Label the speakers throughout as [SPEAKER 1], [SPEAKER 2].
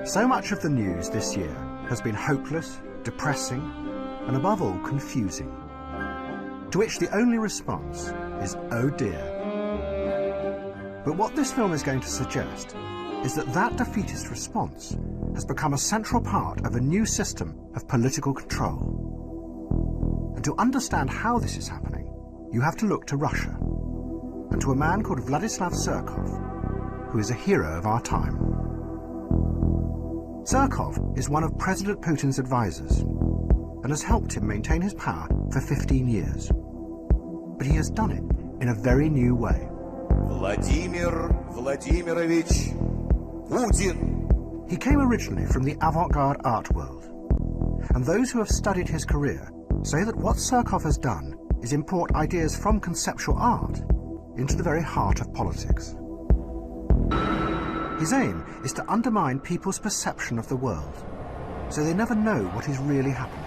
[SPEAKER 1] So much of the news this year has been hopeless, depressing, and above all, confusing. To which the only response is, oh dear. But what this film is going to suggest is that that defeatist response has become a central part of a new system of political control. And to understand how this is happening, you have to look to Russia, and to a man called Vladislav Surkov, who is a hero of our time. Surkov is one of President Putin's advisors and has helped him maintain his power for 15 years. But he has done it in a very new way.
[SPEAKER 2] Vladimir Vladimirovich Putin.
[SPEAKER 1] He came originally from the avant-garde art world, and those who have studied his career say that what Surkov has done is import ideas from conceptual art into the very heart of politics. His aim is to undermine people's perception of the world, so they never know what is really happening.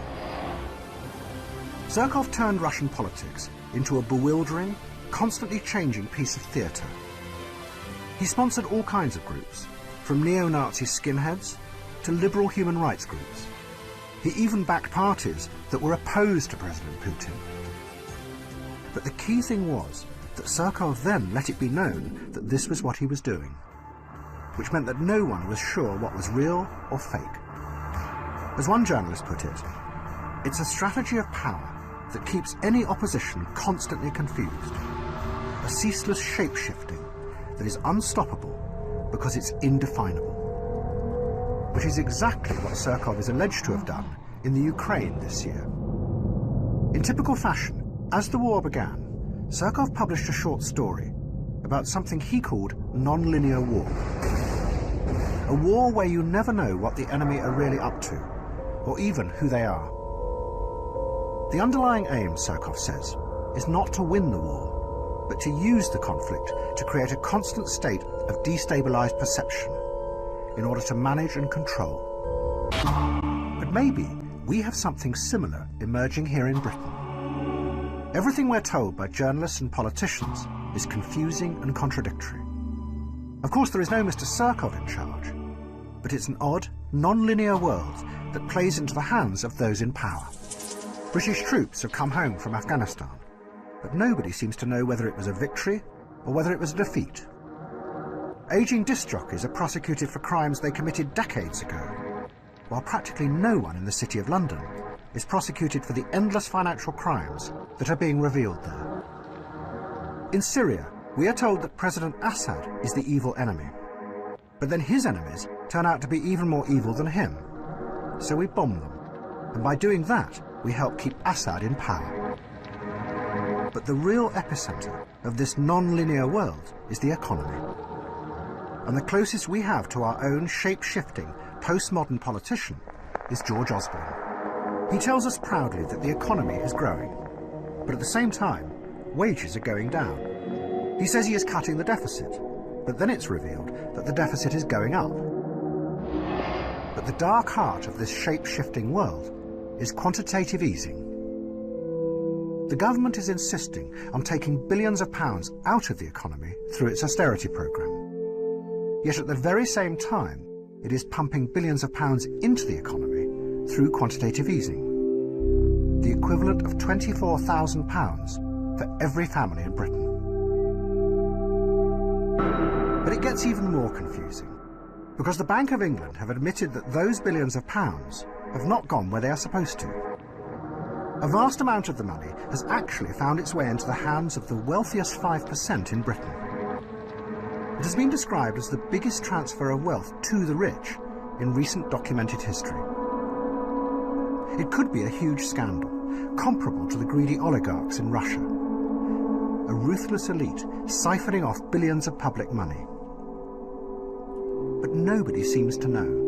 [SPEAKER 1] Surkov turned Russian politics into a bewildering, constantly changing piece of theatre. He sponsored all kinds of groups, from neo-Nazi skinheads to liberal human rights groups. He even backed parties that were opposed to President Putin. But the key thing was that Surkov then let it be known that this was what he was doing, which meant that no one was sure what was real or fake. As one journalist put it, it's a strategy of power that keeps any opposition constantly confused, a ceaseless shape-shifting that is unstoppable because it's indefinable. Which is exactly what Surkov is alleged to have done in the Ukraine this year. In typical fashion, as the war began, Surkov published a short story about something he called nonlinear war. A war where you never know what the enemy are really up to, or even who they are. The underlying aim, Surkov says, is not to win the war, but to use the conflict to create a constant state of destabilized perception in order to manage and control. But maybe we have something similar emerging here in Britain. Everything we're told by journalists and politicians is confusing and contradictory. Of course, there is no Mr. Surkov in charge, but it's an odd, non-linear world that plays into the hands of those in power. British troops have come home from Afghanistan, but nobody seems to know whether it was a victory or whether it was a defeat. Aging disc jockeys are prosecuted for crimes they committed decades ago, while practically no one in the City of London is prosecuted for the endless financial crimes that are being revealed there. In Syria, we are told that President Assad is the evil enemy, but then his enemies turn out to be even more evil than him. So we bomb them, and by doing that, we help keep Assad in power. But the real epicenter of this non-linear world is the economy. And the closest we have to our own shape-shifting, postmodern politician is George Osborne. He tells us proudly that the economy is growing, but at the same time, wages are going down. He says he is cutting the deficit, but then it's revealed that the deficit is going up. But the dark heart of this shape-shifting world is quantitative easing. The government is insisting on taking billions of pounds out of the economy through its austerity programme. Yet at the very same time, it is pumping billions of pounds into the economy through quantitative easing, the equivalent of £24,000 for every family in Britain. But it gets even more confusing, because the Bank of England have admitted that those billions of pounds have not gone where they are supposed to. A vast amount of the money has actually found its way into the hands of the wealthiest 5% in Britain. It has been described as the biggest transfer of wealth to the rich in recent documented history. It could be a huge scandal, comparable to the greedy oligarchs in Russia. A ruthless elite siphoning off billions of public money. But nobody seems to know.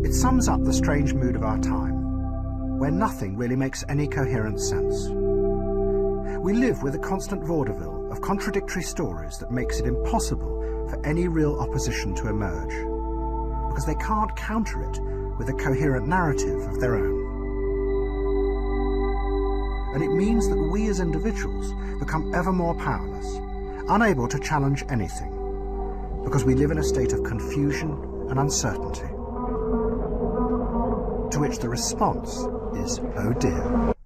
[SPEAKER 1] It sums up the strange mood of our time, where nothing really makes any coherent sense. We live with a constant vaudeville of contradictory stories that makes it impossible for any real opposition to emerge, because they can't counter it with a coherent narrative of their own. And it means that we as individuals become ever more powerless, unable to challenge anything, because we live in a state of confusion and uncertainty, to which the response is, oh dear.